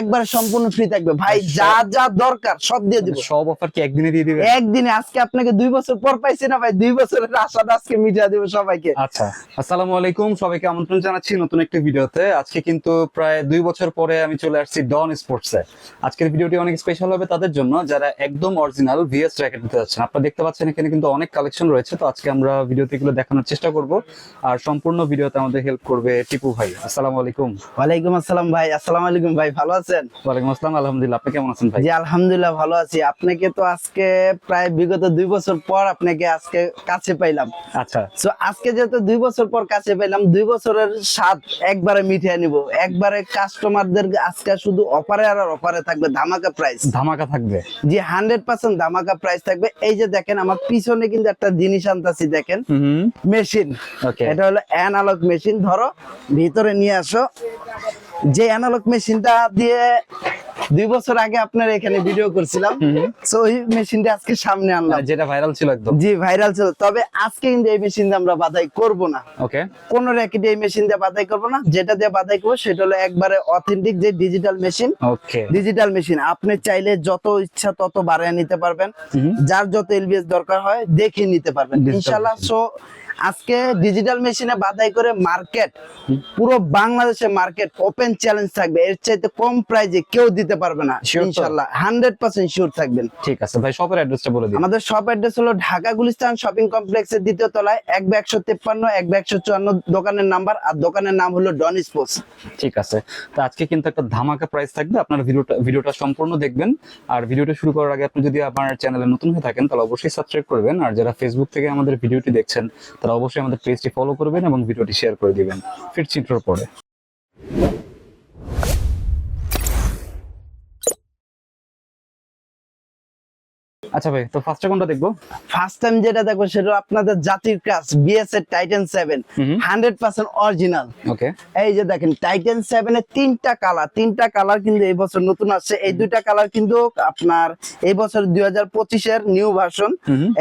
একবার সম্পূর্ণ ফ্রি থাকবে ভাই, যা যা দরকার সব দিয়ে দিব। সব অফার কি একদিনে দিয়ে দিবেন? একদিনে। আজকে আপনাকে 2 বছর পর পাইছি না ভাই, 2 বছরের আশাটা আজকে মিটিয়ে দেব সবাইকে। আচ্ছা, আসসালামু আলাইকুম, সবাইকে আমন্ত্রণ জানাচ্ছি নতুন একটি ভিডিওতে। আজকে কিন্তু প্রায় 2 বছর পরে আমি চলে আসছি ডন স্পোর্টসে। আজকের ভিডিওটি অনেক স্পেশাল হবে তাদের জন্য যারা একদম অরিজিনাল ভিএস র্যাকেট নিতে যাচ্ছেন। আপনারা দেখতে পাচ্ছেন এখানে কিন্তু অনেক কালেকশন রয়েছে, তো আজকে আমরা ভিডিওতে এগুলো দেখানোর চেষ্টা করব। আর সম্পূর্ণ ভিডিওতে আমাদের হেল্প করবে টিপু ভাই। আসসালামু আলাইকুম। ওয়ালাইকুম আসসালাম ভাই। আসসালামু আলাইকুম ভাই, ভালো আছেন? ওয়ালাইকুম আসসালাম, আলহামদুলিল্লাহ। আপনি কেমন আছেন ভাই? জি আলহামদুলিল্লাহ ভালো আছি। আপনাকে তো আজকে প্রায় বিগত 2 বছর পর আপনাকে আজকে কাছে পাইলাম। আচ্ছা, সো আজকে যেহেতু 2 বছর পর কাছে পেলাম, 2 বছরের স্বাদ একবারে মিটিয়ে নিব। একবারে কাস্টমারদের আজকে শুধু অফারে আর অফারে থাকবে, ধামাকা প্রাইস। ধামাকা থাকবে জি 100% ধামাকা প্রাইস থাকবে। এই যে দেখেন আমার পিছনে কিন্তু একটা জিনিস আনতাছি, দেখেন মেশিন। ওকে, এটা হলো অ্যানালগ মেশিন। ধরো ভিতরে নিয়ে আসো। যে অ্যানালগ মেশিনটা দিয়ে 2 বছর আগে আপনার এখানে ভিডিও করছিলাম, সো ওই মেশিনটা আজকে সামনে আনলাম, যেটা ভাইরাল ছিল একদম। জি ভাইরাল ছিল। তবে আজকে কিন্তু এই মেশিন দিয়ে আমরা বাধাই করব না। ওকে, কোন র্যাকেটে এই মেশিন দিয়ে বাধাই করব না। যেটা দিয়ে বাধাই করব সেটা হলো একবারে অথেন্টিক যে ডিজিটাল মেশিন। ওকে, ডিজিটাল মেশিন আপনি চাইলে যত ইচ্ছা তত বাড়িয়ে নিতে পারবেন, যার যত এলবিএস দরকার হয় দেখে নিতে পারবেন ইনশাআল্লাহ। সো আজকে ডিজিটাল মেশিনে বাধাই করে মার্কেট, পুরো বাংলাদেশে মার্কেট ওপেন চ্যালেঞ্জ থাকবে। এর চাইতে কম প্রাইজে কেউ দিতে পারবে না ইনশাআল্লাহ, 100% শিওর থাকবেন। ঠিক আছে ভাই, শপের অ্যাড্রেসটা বলে দিন। আমাদের শপ অ্যাড্রেস হলো ঢাকা গুলিস্তান শপিং কমপ্লেক্সের 2য় তলায় 1/153 1/154 দোকানের নাম্বার, আর দোকানের নাম হলো ডন স্পোর্টস। ঠিক আছে, তো আজকে কিন্তু একটা ধামাকা প্রাইস থাকবে, আপনারা ভিডিওটা সম্পূর্ণ দেখবেন। আর ভিডিওটা শুরু করার আগে আপনি যদি আমার চ্যানেলে নতুন হয়ে থাকেন তাহলে অবশ্যই সাবস্ক্রাইব করবেন। আর যারা ফেসবুক থেকে আমাদের ভিডিওটি দেখছেন তারা অবশ্যই আমাদের পেজটি ফলো করবেন এবং ভিডিওটি শেয়ার করে দিবেন। ফিরছি ইন্ট্রোর পরে। আচ্ছা ভাই, তো ফার্স্টে কোনটা দেখবো? ফার্স্ট টাইম যেটা দেখো সেটা আপনাদের জাতির ক্রাশ বিএস এর টাইটান 7 100% অরিজিনাল। ওকে, এই যে দেখেন টাইটান 7 এর তিনটা কালার কিন্তু এই বছর নতুন আসছে। এই দুইটা কালার কিন্তু আপনার এই বছর 2025 এর নিউ ভার্সন।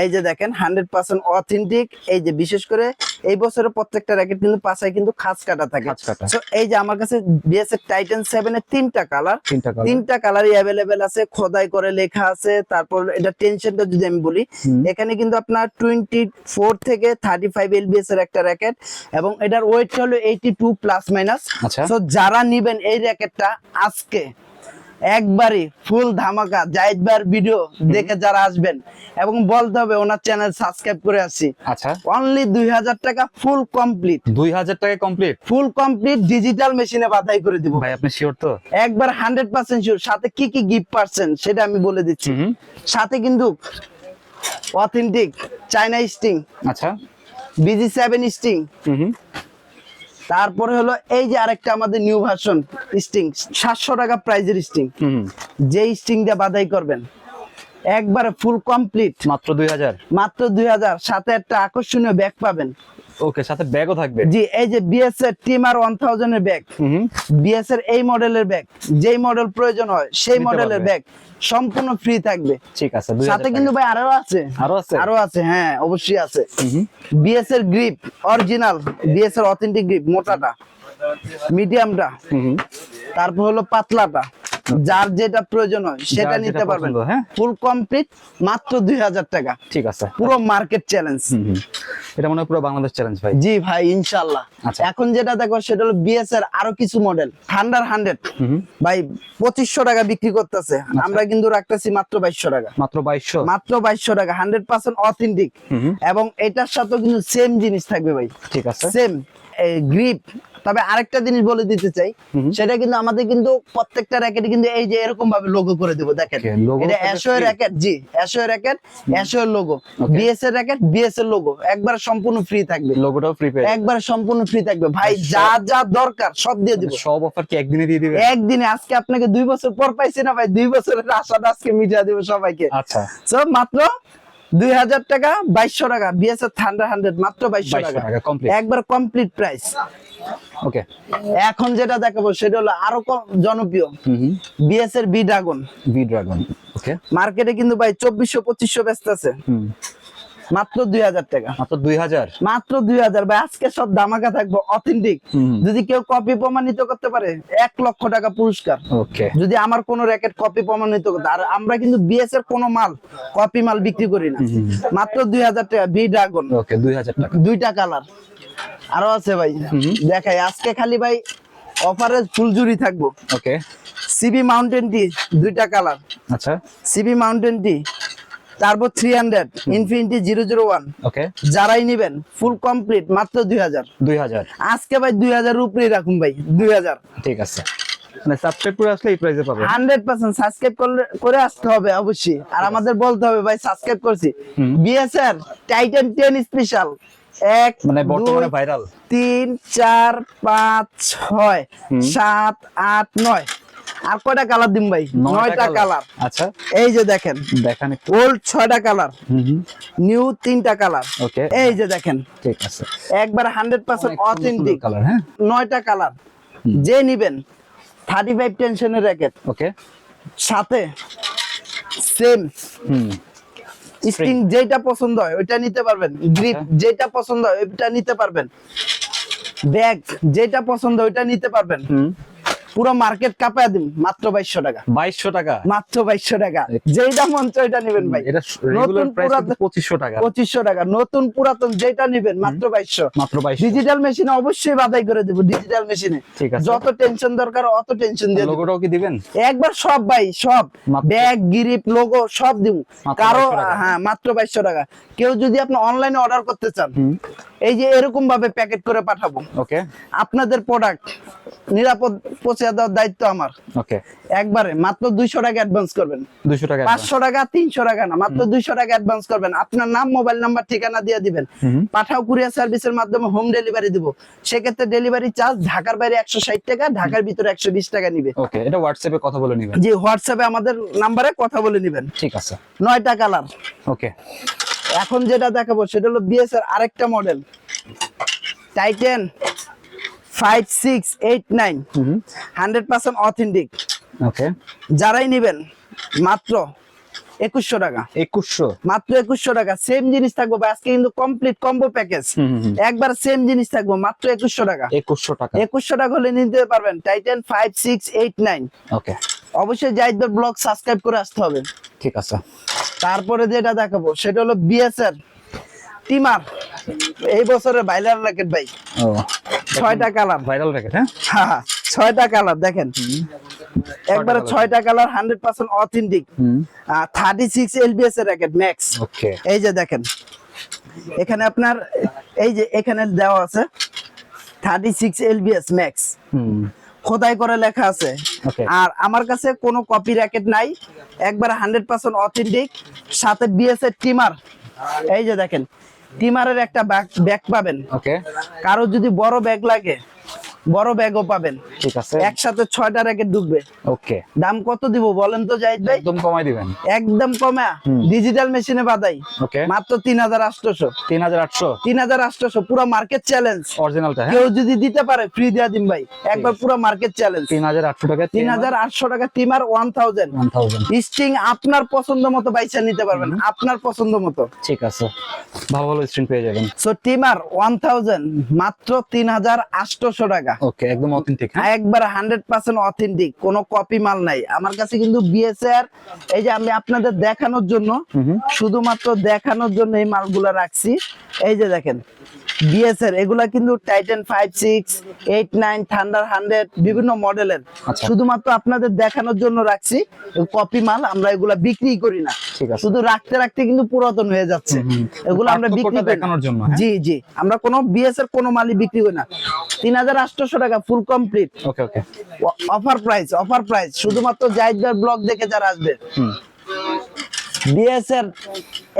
এই যে দেখেন 100% অথেন্টিক। এই যে বিশেষ করে এই বছরের প্রত্যেকটা র্যাকেট কিন্তু পাশায় কিন্তু খাঁজ কাটা থাকে। সো এই যে আমার কাছে বিএস এর টাইটান 7 এর তিনটা কালারই अवेलेबल আছে, খোদাই করে লেখা আছে। তারপর এটা টেনশনটা যদি আমি বলি, এখানে কিন্তু আপনার 24 থেকে 35 এলবিএস এর একটা র্যাকেট, এবং এটার ওয়েট হলো 82 প্লাস মাইনাস। সো যারা নেবেন এই র্যাকেটটা আজকে একবারই ফুল ধামাকা, জায়েদ ভাইয়ের ভিডিও দেখে যারা আসবেন এবং বলতে হবে ওনার চ্যানেল সাবস্ক্রাইব করে আসছি। আচ্ছা, অনলি 2000 টাকা ফুল কমপ্লিট। 2000 টাকা কমপ্লিট? ফুল কমপ্লিট ডিজিটাল মেশিনে বাধাই করে দিব ভাই। আপনি শিওর তো? একবার 100% শিওর। সাথে কি কি গিফট পাচ্ছেন সেটা আমি বলে দিচ্ছি। সাথে কিন্তু অথেন্টিক চায়না স্টিং, আচ্ছা, BG7 স্টিং, তারপরে হলো এই যে আরেকটা আমাদের নিউ ভার্সন স্টিং, 700 টাকা প্রাইজের স্টিং। যে স্টিং দিয়ে বাধাই করবেন একবারে ফুল কমপ্লিট মাত্র 2000? মাত্র 2000। সাথে একটা আকর্ষণীয় ব্যাগ পাবেন। ওকে, সাথে ব্যাগও থাকবে? জি, এই যে বিএস এর টিমার 1000 এর ব্যাগ, বিএস এর এই মডেলের ব্যাগ, যেই মডেল প্রয়োজন হয় সেই মডেলের ব্যাগ সম্পূর্ণ ফ্রি থাকবে। ঠিক আছে, সাথে কিন্তু ভাই আরো আছে, হ্যাঁ অবশ্যই আছে। বিএস এর গ্রিপ অরিজিনাল, বিএস এর অথেন্টিক গ্রিপ, মোটাটা, মিডিয়ামটা, তারপর হলো পাতলাটা, যার যেটা প্রয়োজন হয় সেটা নিতে পারবেন। ফুল কমপ্লিট মাত্র 2000 টাকা। ঠিক আছে, পুরো মার্কেট চ্যালেঞ্জ। এটা মনে হয় পুরো বাংলাদেশ চ্যালেঞ্জ ভাই। জি ভাই ইনশাআল্লাহ। এখন যেটা দেখো সেটা হলো বিএস এর আরো কিছু মডেল। থান্ডার 100 ভাই 2500 টাকা বিক্রি করতেছে, আমরা কিন্তু রাখতেছি মাত্র 2200 টাকা। মাত্র 2200 টাকা, 100% অথেন্টিক। এবং এটার সাথে কিন্তু সেম জিনিস থাকবে ভাই। ঠিক আছে, সেম গ্রিপ। তবে আরেকটা জিনিস বলে দিতে চাই, সেটা কিন্তু আমাদের কিন্তু প্রত্যেকটা র্যাকেটে কিন্তু এই যে এরকম ভাবে লোগো করে দেব। দেখেন এটা অ্যাশো এর র্যাকেট, জি অ্যাশো এর র্যাকেট, অ্যাশো এর লোগো। বিএস এর র্যাকেট, বিএস এর লোগো একবার সম্পূর্ণ ফ্রি থাকবে। লোগোটাও ফ্রি পেয়ে একবার সম্পূর্ণ ফ্রি থাকবে ভাই, যা যা দরকার সব দিয়ে দিব। সব অফার কি একদিনে দিয়ে দিবেন? একদিনে। আজকে আপনাকে 2 বছর পর পাইছি না ভাই, 2 বছরের আশাটা আজকে মিটিয়ে দেব সবাইকে। আচ্ছা, সো মাত্র 2000 টাকা, 2200 টাকা। বিএস এর থান্ডার 100 মাত্র 2200 টাকা একবার কমপ্লিট প্রাইস। ওকে, এখন যেটা দেখাবো সেটা হলো আরো জনপ্রিয় বিএস এর বি ড্রাগন। ওকে, মার্কেটে কিন্তু ভাই 2400 2500 ব্যস্ত আছে। মাত্র 2000 টাকা, মাত্র 2000। মাত্র 2000 ভাই। আজকে সব ধামাকা থাকবো অথেন্টিক। যদি কেউ কপি প্রমাণিত করতে পারে 1 লক্ষ টাকা পুরস্কার। ওকে, যদি আমার কোন র‍্যাকেট কপি প্রমাণিত করতে, আর আমরা কিন্তু বিএস এর কোনো মাল কপি মাল বিক্রি করি না। মাত্র 2000 টাকা বি ড্রাগন। ওকে, 2000 টাকা। দুইটা কালার আরো আছে ভাই, দেখাই আজকে খালি ভাই অফারে ফুলজুরি থাকবো। ওকে, সিবি মাউন্টেন টি দুইটা কালার, আচ্ছা, সিবি মাউন্টেন টি টার্বো 300 ইনফিনিটি 001। ওকে, যারাই নেবেন ফুল কমপ্লিট মাত্র 2000। 2000। আজকে ভাই 2000 এর উপরেই রাখুন ভাই, 2000। ঠিক আছে, মানে সাবস্ক্রাইব করে আসলে এই প্রাইসে পাবেন। 100% সাবস্ক্রাইব করে আসতে হবে অবশ্যই, আর আমাদের বলতে হবে ভাই সাবস্ক্রাইব করছি। বিএসআর টাইটান 10 স্পেশাল 1 মানে বর্তমানে ভাইরাল। 3 4 5 6 7 8 9 আর কয়টা কালার দিন ভাই? 9টা কালার। আচ্ছা, এই যে দেখেন একটু। ওল্ড 6টা কালার, নিউ 3টা কালার। ওকে, এই যে দেখেন ঠিক আছে, একবার 100% অথেন্টিক কালার। হ্যাঁ, 9টা কালার। যে নিবেন 35 টেনশনের র‍্যাকেট, ওকে, সাথে সেম স্টিং যেটা পছন্দ হয় ওইটা নিতে পারবেন, গ্রিপ যেটা পছন্দ হয় ওইটা নিতে পারবেন, ব্যাগ যেটা পছন্দ ওইটা নিতে পারবেন। পুরো মার্কেট কাঁপায় দিন মাত্র 2200 টাকা। 2200 টাকা, মাত্র 2200 টাকা। যেটা মন চায় ওইটা নেবেন ভাই। এটা রেগুলার প্রাইস 2500 টাকা। 2500 টাকা। নতুন পুরাতন যেটা নেবেন মাত্র 2200। মাত্র 2200। ডিজিটাল মেশিনে অবশ্যই বাধাই করে দেব, ডিজিটাল মেশিনে ঠিক আছে, যত টেনশন দরকার অত টেনশন দিয়ে দেব। লোগোটাও কি দিবেন? একবার সব ভাই, সব ব্যাগ গ্রিপ লোগো সব দিব। কারো হ্যাঁ মাত্র 2200 টাকা। কেউ যদি আপনি অনলাইনে অর্ডার করতে চান, এই যে এরকম ভাবে প্যাকেট করে পাঠাবো। ওকে, আপনাদের প্রোডাক্ট নিরাপদ পৌঁছে দেওয়ার দায়িত্ব আমার। ওকে, একবারে মাত্র 200 টাকা অ্যাডভান্স করবেন। 200 টাকা, 500 টাকা 300 টাকা না, মাত্র 200 টাকা অ্যাডভান্স করবেন। আপনার নাম, মোবাইল নাম্বার, ঠিকানা দিয়ে দিবেন। পাঠাও কুরিয়ার সার্ভিসের মাধ্যমে হোম ডেলিভারি দিব। সেক্ষেত্রে ডেলিভারি চার্জ ঢাকার বাইরে 160 টাকা, ঢাকার ভিতরে 120 টাকা নিবে। ওকে, এটা হোয়াটসঅ্যাপে কথা বলে নেবেন। জি, হোয়াটসঅ্যাপে আমাদের নাম্বারে কথা বলে নেবেন। ঠিক আছে, 9টা কালার। ওকে, এখন যেটা দেখাবো সেটা হলো বিএস এর আরেকটা মডেল, টাইটান 5689 100% অথেন্টিক। ওকে, যারাই নেবেন মাত্র 2100 টাকা। 2100, মাত্র 2100 টাকা। সেম জিনিস থাকবো ভাই, আজকে কিন্তু কমপ্লিট কম্বো প্যাকেজ। একবার সেম জিনিস থাকবো মাত্র 2100 টাকা। 2100 টাকা, 2100 টাকা হলে নিতে পারবেন টাইটান 5689। ওকে, অবশ্যই জাহিদ ব্লগ সাবস্ক্রাইব করে আসতে হবে। ঠিক আছে। তারপরে যেটা দেখাবো সেটা হলো বিএস এর টিমার, এই বছরের ভাইরাল র‍্যাকেট ভাই। ও, 6টা কালার, ভাইরাল র‍্যাকেট। হ্যাঁ, হ্যাঁ 6টা কালার দেখেন, একবারে 6টা কালার 100% অথেন্টিক। 36 এলবিএস এর র‍্যাকেট ম্যাক্স। ওকে, এই যে দেখেন এখানে আপনার এই যে এখানে দেওয়া আছে 36 এলবিএস ম্যাক্স, খোদাই করে লেখা আছে। আর আমার কাছে কোনো কপি র‍্যাকেট নাই, একবার 100% অথেন্টিক। সাথে বিএস এর টিমার, এই যে দেখেন টিমারের একটা ব্যাগ পাবেন। ওকে, কারো যদি বড় ব্যাগ লাগে বড় ব্যাগও পাবেন। ঠিক আছে, একসাথে 6টা র‍্যাকেট ঢুকবে। ওকে, দাম কত দিব বলেন তো জাহিদ ভাই? একদম কমাই দিবেন। একদম কমা, ডিজিটাল মেশিনে বাদাই ওকে, মাত্র 3800। 3800, 3800 পুরো মার্কেট চ্যালেঞ্জ। অরিজিনালটা। কেউ যদি দিতে পারে ফ্রি দিয়া দিন ভাই, একবার পুরো মার্কেট চ্যালেঞ্জ। 3800 টাকা, 3800 টাকা টিমার 1000। স্ট্রিং আপনার পছন্দ মতো বাইচা নিতে পারবেন, আপনার পছন্দ মতো। ঠিক আছে, ভালো ভালো স্ট্রিং পেয়ে যাবেন। সো টিমার 1000 মাত্র 3800 টাকা। ওকে, একদম অথেন্টিক। একবার 100% অথেন্টিক, কোনো কপি মাল নাই আমার কাছে। কিন্তু বিএসআর এই যে আমি আপনাদের দেখানোর জন্য, শুধুমাত্র দেখানোর জন্য এই মালগুলা রাখছি। এই যে দেখেন বিএসআর এগুলা কিন্তু টাইটান 5689 থান্ডার 100 বিভিন্ন মডেলের, শুধুমাত্র আপনাদের দেখানোর জন্য রাখছি। কপি মাল আমরা এগুলা বিক্রি করি না, শুধু রাখতে রাখতে কিন্তু পুরাতন হয়ে যাচ্ছে। এগুলো আমরা বিক্রি দেখানোর জন্য। জি জি, আমরা কোনো বিএসআর কোনো মালই বিক্রি করি না। 3800 টাকা ফুল কমপ্লিট। ওকে, ওকে, অফার প্রাইস, অফার প্রাইস শুধুমাত্র জাহিদ ভাই ব্লগ দেখে যারা আসবে। BSR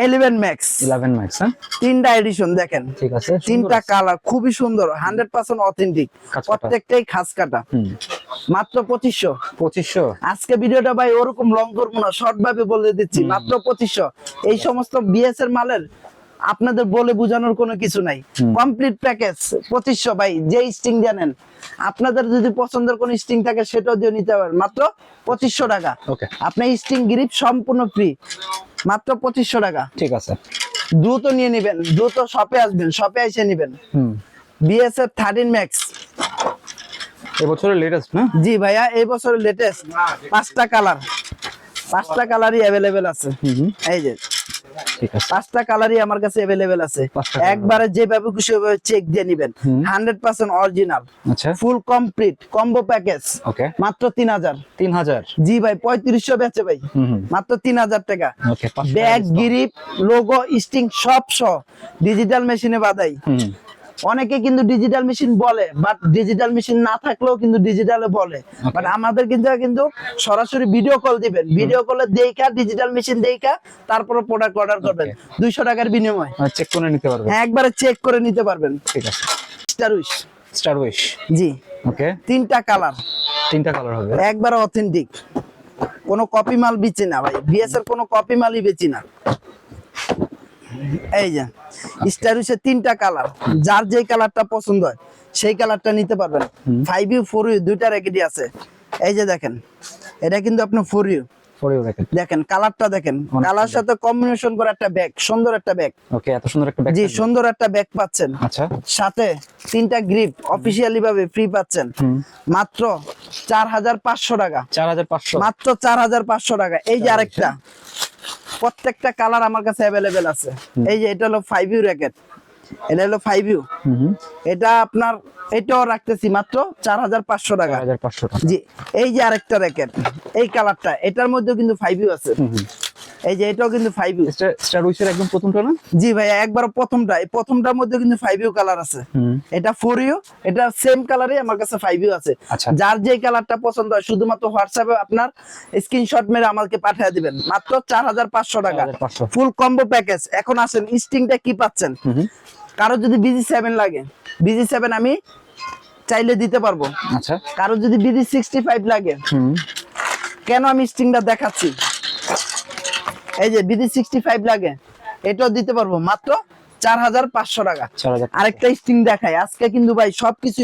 11 max, 11 max. হ্যাঁ, 3টা এডিশন দেখেন। ঠিক আছে, 3টা কালার খুবই সুন্দর, 100% অথেন্টিক, প্রত্যেকটাই খাস কাটা। মাত্র 2500। 2500। আজকে ভিডিওটা ভাই ওরকম লং করবো না, শর্ট ভাবে বলে দিচ্ছি মাত্র 2500। এই সমস্ত বিএসআর মালের আপনাদের বলে বোঝানোর কোনো কিছু নাই, কমপ্লিট প্যাকেজ 2500 ভাই। যে স্ট্রিং জানেন, আপনাদের যদি পছন্দের কোন স্ট্রিং থাকে সেটাও দিয়ে নিতে পারেন মাত্র 2500 টাকা। ওকে, আপনার স্ট্রিং গ্রিপ সম্পূর্ণ ফ্রি, মাত্র 2500 টাকা। ঠিক আছে। দ্রুত নিয়ে নেবেন, দ্রুত শপে আসবেন, শপে এসে নেবেন। বিএসএফ 13 ম্যাক্স এবছরের লেটেস্ট না? জি ভাইয়া, এই বছরের লেটেস্ট। 5টা কালার, 5টা কালারই অ্যাভেলেবেল আছে। এই যে ঠিক আছে, 5টা কালারই আমার কাছে অ্যাভেলেবেল আছে। 5টা colour। একবারে যেভাবে খুশি হবে চেক দিয়ে নেবেন। 100% অরিজিনাল, আচ্ছা ফুল কমপ্লিট কম্বো প্যাকেজ, ওকে। মাত্র 3000। 3000? জি ভাই, 3500 বেচে ভাই, মাত্র 3000 টাকা। ওকে, ব্যাগ, গ্রিপ, লোগো, স্টিং সব সহ ডিজিটাল মেশিনে বাদাই। অনেকে কিন্তু ডিজিটাল মেশিন বলে, বাট ডিজিটাল মেশিন না থাকলেও কিন্তু ডিজিটালে বলে। বাট আমাদের কিন্তু সরাসরি ভিডিও কল দিবেন, ভিডিও কলে দেখা ডিজিটাল মেশিন দেখা তারপরে প্রোডাক্ট অর্ডার করবেন 200 টাকার বিনিময়ে। চেক করে নিতে পারবেন? হ্যাঁ, একবারে চেক করে নিতে পারবেন। ঠিক আছে। স্টার উইশ, স্টার উইশ, জি ওকে। 3টা কালার, 3টা কালার হবে, একবারে অথেন্টিক, কোনো কপি মাল বেচি না ভাই, বিএস এর কোনো কপি মালই বেচি না। এই যে স্টার উইশের 3টা কালার, যার যেই কালারটা পছন্দ হয় সেই কালারটা নিতে পারবেন। 5U 4U দুইটা র্যাকেটই আছে। এই যে দেখেন, এটা কিন্তু আপনার 4U। দেখেন কালারটা, দেখেন কালার সাথে কম্বিনেশন করে একটা ব্যাগ, সুন্দর একটা ব্যাগ। ওকে, এত সুন্দর একটা ব্যাগ। জি, সুন্দর একটা ব্যাগ পাচ্ছেন। আচ্ছা, সাথে 3টা গ্রিপ অফিশিয়ালি ভাবে ফ্রি পাচ্ছেন, মাত্র 4500 টাকা। 4500? মাত্র 4500 টাকা। এই যে আরেকটা, প্রত্যেকটা কালার আমার কাছে অ্যাভেলেবেল আছে। এই যে এটা হলো 5U র্যাকেট, এটা হলো 5U। এটা আপনার এটাও রাখতেছি মাত্র 4500 টাকা। 4500 টাকা। জি, এই যে আরেকটা র্যাকেট, এই কালারটা, এটার মধ্যে কিন্তু 5U আছে। এই যে এটাও কিন্তু 5U। স্টার উইশের একদম প্রথমটা না? জি ভাইয়া, একবার প্রথমটা, এই প্রথমটার মধ্যে কিন্তু 5U কালার আছে। এটা 4U, এটা সেম কালারই আমার কাছে 5U আছে। আচ্ছা। যার যে কালারটা পছন্দ হয় শুধুমাত্র হোয়াটসঅ্যাপে আপনার স্ক্রিনশট মেরে আমাকে পাঠিয়ে দিবেন, মাত্র 4500 টাকা, 4500। ফুল কম্বো প্যাকেজ। এখন আসেন স্টিংটা কি পাচ্ছেন। কারো যদি BG7 লাগে, BG7 আমি চাইলে দিতে পারবো। আচ্ছা, কারো যদি BG65 লাগে, কেন আমি স্টিংটা দেখাচ্ছি, এই যে BG65 লাগে, এটাও দিতে পারবো মাত্র 4500 টাকা। 4000। আরেকটা স্টিং দেখাই, আজকে কিন্তু ভাই সবকিছু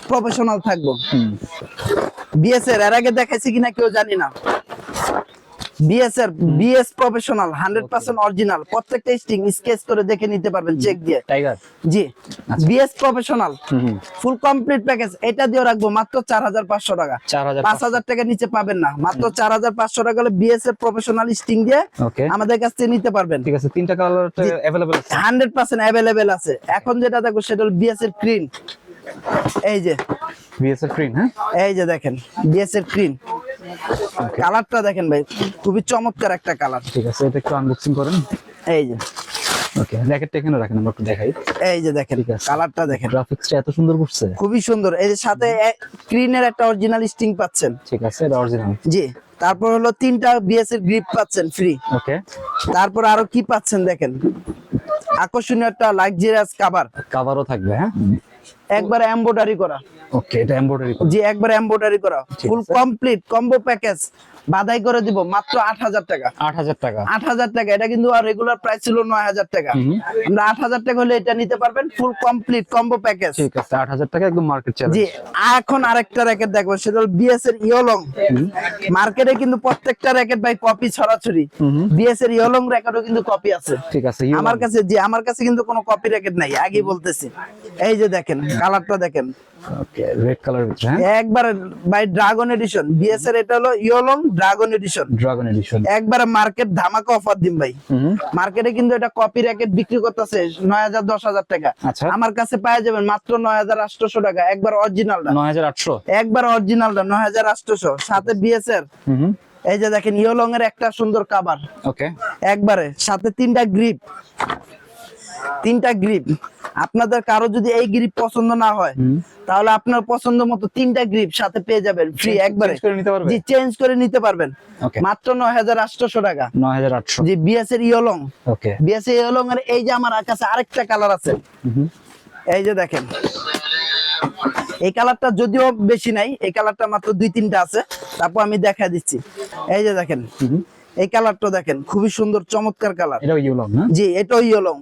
প্রফেশনাল থাকবো। বিএস এর আগে দেখাইছি কিনা কেউ জানি না। বিএস প্রফেশনাল 100% অরিজিনাল, প্রত্যেকটা স্টিং স্কেচ করে দেখে নিতে পারবেন চেক দিয়ে। টাইগার? জি, BS professional full complete package, এটা দিয়ে রাখবো মাত্র 4500 টাকা। 5000 টাকা নিচে পাবেন না, মাত্র 4500 টাকা হলে বিএস এর প্রফেশনাল স্টিং দিয়ে আমাদের কাছ থেকে নিতে পারবেন। ঠিক আছে, 3টা কালার अवेलेबल আছে? 100% अवेलेबल আছে। এখন যেটা দেখো সেটা হলো বিএস এর গ্রিন। এই যে বিএস এর গ্রিন, হ্যাঁ, এই যে দেখেন বিএস এর গ্রিন কালারটা দেখেন ভাই, খুবই চমৎকার একটা কালার। ঠিক আছে, এটা একটু আনবক্সিং করেন। এই যে ওকে, র্যাকেটটা এখানে রাখেন, আমরা একটু দেখাই। এই যে দেখেন কালারটা দেখেন, গ্রাফিক্সটা এত সুন্দর করছে, খুবই সুন্দর। এই যে সাথে স্ক্রিনের একটা অরিজিনাল স্টিং পাচ্ছেন। ঠিক আছে, এটা অরিজিনাল। জি, তারপর হলো 3টা বিএস এর গ্রিপ পাচ্ছেন ফ্রি। ওকে, তারপর আরো কি পাচ্ছেন দেখেন, আকর্ষণীয় একটা লাক্সারিয়াস কভারও থাকবে, হ্যাঁ, একবার এমব্রয়ডারি করা। ওকে, এটা এমব্রয়ডারি করা? জি, একবার এমব্রয়ডারি করা, ফুল কমপ্লিট কম্বো প্যাকেজ বাদাই করে দিব মাত্র 8000 টাকা। 8000 টাকা? 8000 টাকা। এটা কিন্তু আর রেগুলার প্রাইস ছিল 9000 টাকা। আমরা 8000 টাকা হলে এটা নিতে পারবেন, ফুল কমপ্লিট কম্বো প্যাকেজ। ঠিক আছে, 8000 টাকা একদম মার্কেট চ্যালেঞ্জ। জি, এখন আরেকটা র্যাকেট দেখবো, সেটা হলো বিএস এর ইয়োলং। মার্কেটে কিন্তু প্রত্যেকটা র্যাকেট ভাই কপি ছড়াছড়ি, বিএস এর ইয়োলং র্যাকেটও কিন্তু কপি আছে। ঠিক আছে, আমার কাছে, জি আমার কাছে কিন্তু কোনো কপি র্যাকেট নাই, আগে বলতেছি। এই যে দেখেন কালারটা দেখেন, ওকে, রেড কালার ভিতরে, হ্যাঁ, একবার ভাই ড্রাগন এডিশন। বিএস এর এটা হলো ইয়োলং ড্রাগন এডিশন। ড্রাগন এডিশন একবারে মার্কেট ধামাকা অফার দিন ভাই। মার্কেটে কিন্তু এটা কপি র্যাকেট বিক্রি করতেছে 9000 10000 টাকা। আচ্ছা, আমার কাছে পাওয়া যাবেন মাত্র 9800 টাকা, একবার অরিজিনালটা। 9800? একবার অরিজিনালটা 9800, সাথে বিএস এর এই যে দেখেন ইয়োলং এর একটা সুন্দর কভার। ওকে, একবারে সাথে 3টা গ্রিপ, 3টা গ্রিপ। আপনাদের কারো যদি এই গ্রিপ পছন্দ না হয়, তাহলে আপনার পছন্দ মতো 3টা গ্রিপ সাথে পেয়ে যাবেন ফ্রি, একবারে। জি, চেঞ্জ করে নিতে পারবেন মাত্র 9800 টাকা। 9800? জি, বিএস এর ইয়োলং। ওকে, বিএস এর ইয়োলং এর এই যে আমার কাছে আরেকটা কালার আছে, এই যে দেখেন এই কালারটা যদিও বেশি নাই, এই কালারটা মাত্র 2-3টা আছে, তারপর আমি দেখা দিচ্ছি। এই যে দেখেন এই কালারটা দেখেন খুবই সুন্দর চমৎকার কালার। এটা ইয়েলো না? জি, এটাও ইয়েলো।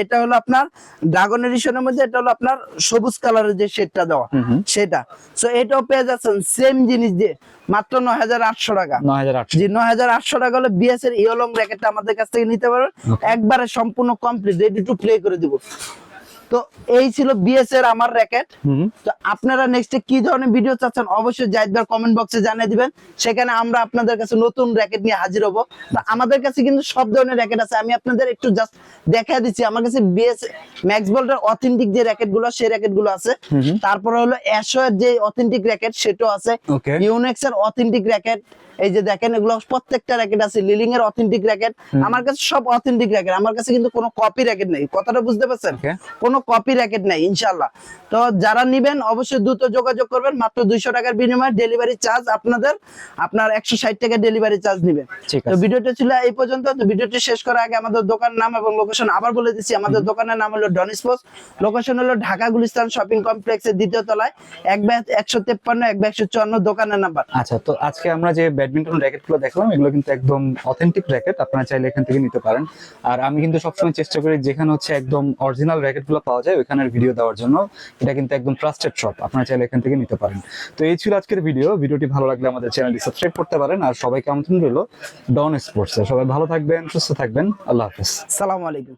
এটা হলো আপনার ড্রাগন এডিশনের মধ্যে, এটা হলো আপনার সবুজ কালারের যে শেডটা দেওয়া সেটা। সো এটাও পেয়ে যাচ্ছেন সেম জিনিস দিয়ে মাত্র 9,800 টাকা। 9,800। জি, 9,800 টাকা হলে বিএস এর ইয়েলো র্যাকেটটা আমাদের কাছ থেকে নিতে পারবেন, একবারে সম্পূর্ণ কমপ্লিট রেডি টু প্লে করে দিব। তো এই ছিল বিএস এর আমার র্যাকেট। তো আপনারা নেক্সটে কি ধরনের ভিডিও চাচ্ছেন অবশ্যই জাহিদ ভাই কমেন্ট বক্সে জানিয়ে দিবেন, সেখানে আমরা আপনাদের কাছে নতুন র্যাকেট নিয়ে হাজির হব। তো আমাদের কাছে কিন্তু সব ধরনের র্যাকেট আছে, আমি আপনাদের একটু জাস্ট দেখাই দিচ্ছি। আমার কাছে বিএস ম্যাক্স বোল্টের অথেন্টিক যে র্যাকেট গুলো সেই র্যাকেট গুলো আছে, তারপরে হলো অ্যাশো এর যে অথেন্টিক র্যাকেট সেটাও আছে, ওকে। ইউনেক্স এর অথেন্টিক র্যাকেট, এই যে দেখেন এগুলো প্রত্যেকটা র্যাকেট আছে, লিলিং এর অথেন্টিক র্যাকেট, আমার কাছে সব অথেন্টিক র্যাকেট। আমার কাছে কিন্তু কোনো কপি র্যাকেট নেই, কথাটা বুঝতে পারছেন? Okay. কোনো কপি র্যাকেট নেই ইনশাআল্লাহ। তো যারা নিবেন অবশ্যই দ্রুত যোগাযোগ করবেন, মাত্র 200 টাকার বিনিময়ে ডেলিভারি চার্জ আপনার 160 টাকা ডেলিভারি চার্জ নেবেন। ঠিক তো আছে। ভিডিওটা ছিল এই পর্যন্ত। তো ভিডিওটি শেষ করার আগে আমাদের দোকানের নাম এবং লোকেশন আবার বলে দিচ্ছি। আমাদের দোকানের নাম হলো ডন স্পোর্টস, লোকেশন হলো ঢাকা গুলিস্তান শপিং কমপ্লেক্সের দ্বিতীয় তলায়, 1/153 1/154 দোকানের নাম্বার। আচ্ছা, তো আজকে আমরা যে ব্যাডমিন্টন র্যাকেট গুলো দেখলাম এগুলো কিন্তু একদম অথেন্টিক র্যাকেট, আপনারা চাইলে এখান থেকে নিতে পারেন। আর আমি কিন্তু সবসময় চেষ্টা করি যেখানে হচ্ছে একদম অরিজিনাল র্যাকেট গুলো পাওয়া যায় ওইখানের ভিডিও দেওয়ার জন্য। এটা কিন্তু একদম ট্রাস্টেড শপ, আপনারা চাইলে এখান থেকে নিতে পারেন। তো এই ছিল আজকের ভিডিওটি ভালো লাগলে আমাদের চ্যানেলটি সাবস্ক্রাইব করতে পারেন। আর সবাইকে আমন্ত্রণ রইল ডন স্পোর্টস। সবাই ভালো থাকবেন, সুস্থ থাকবেন, আল্লাহ হাফেজ। আসসালামু আলাইকুম।